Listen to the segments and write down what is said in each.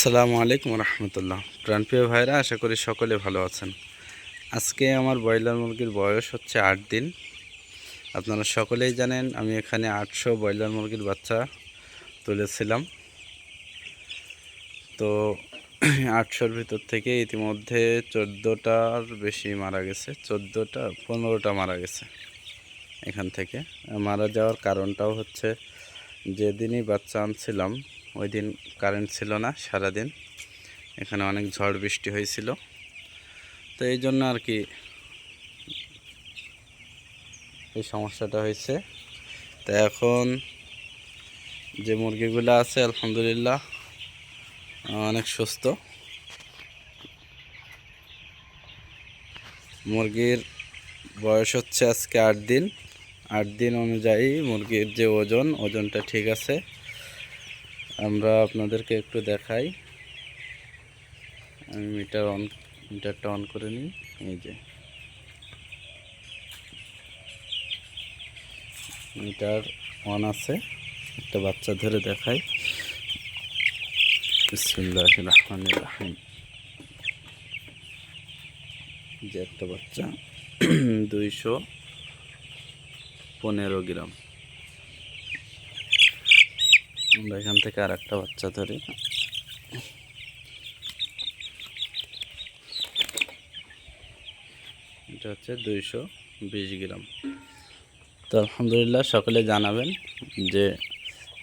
আসসালামু আলাইকুম রহমতুল্লাহ। প্রাণপ্রিয় ভাইরা, আশা করি সকলে ভালো আছেন। আজকে আমার ব্রয়লার মুরগির বয়স হচ্ছে 8 দিন। আপনারা সকলেই জানেন আমি এখানে 800 ব্রয়লার মুরগির বাচ্চা তুলেছিলাম। তো 800-র ভিতর থেকে ইতিমধ্যে 14টার বেশি মারা গেছে, 15টা মারা গেছে। এখান থেকে মারা যাওয়ার কারণটাও হচ্ছে যেদিনই বাচ্চা আনছিলাম ওই দিন কারেন্ট ছিল না সারাদিন, এখানে অনেক ঝড় বৃষ্টি হয়েছিল। তো এই জন্য আর কি এই সমস্যাটা হয়েছে। তো এখন যে মুরগিগুলো আছে আলহামদুলিল্লাহ অনেক সুস্থ। মুরগির বয়স হচ্ছে আজকে 8 দিন। 8 দিন অনুযায়ী মুরগির যে ওজনটা ঠিক আছে। আমরা আপনাদেরকে একটু দেখাই। আমি মিটারটা অন করে নিই। এই যে মিটার অন আছে, একটা বাচ্চা ধরে দেখাই। বিসমিল্লাহির রহমানির রহিম। যে একটা বাচ্চা 215 গ্রাম। আমরা এখান থেকে আর একটা বাচ্চা ধরি। এটা হচ্ছে 220 গ্রাম। তো আলহামদুলিল্লাহ, সকলে জানাবেন যে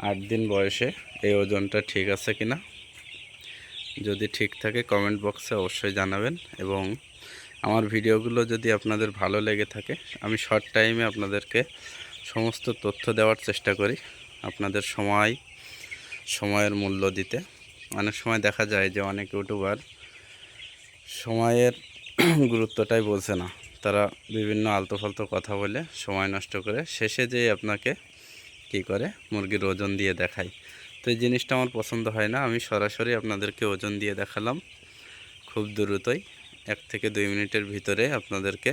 8 দিন বয়সে এই ওজনটা ঠিক আছে কিনা। যদি ঠিক থাকে কমেন্ট বক্সে অবশ্যই জানাবেন। এবং আমার ভিডিওগুলো যদি আপনাদের ভালো লেগে থাকে, আমি শর্ট টাইমে আপনাদেরকে সমস্ত তথ্য দেওয়ার চেষ্টা করি। আপনাদের সময়ের মূল্য দিতে। অনেক সময় দেখা যায় যে অনেক ইউটিউবার সময়ের গুরুত্বটাই বোঝে না। তারা বিভিন্ন আলতু ফালতু কথা বলে সময় নষ্ট করে শেষে যেয়ে আপনাকে কি করে মুরগির ওজন দিয়ে দেখায়। তো এই জিনিসটা আমার পছন্দ হয় না। আমি সরাসরি আপনাদেরকে ওজন দিয়ে দেখালাম। খুব দ্রুতই 1 থেকে 2 মিনিটের ভিতরে আপনাদেরকে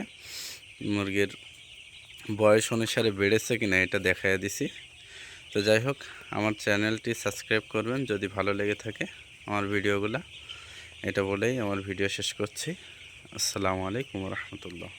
মুরগির বয়স অনুসারে বেড়েছে কিনা এটা দেখাইয়া দিছি। তো যাই হোক, আমার চ্যানেলটি সাবস্ক্রাইব করবেন যদি ভালো লেগে থাকে আমার ভিডিওগুলো। এটা বলেই আমার ভিডিও শেষ করছি। আসসালামু আলাইকুম রহমতুল্লাহ।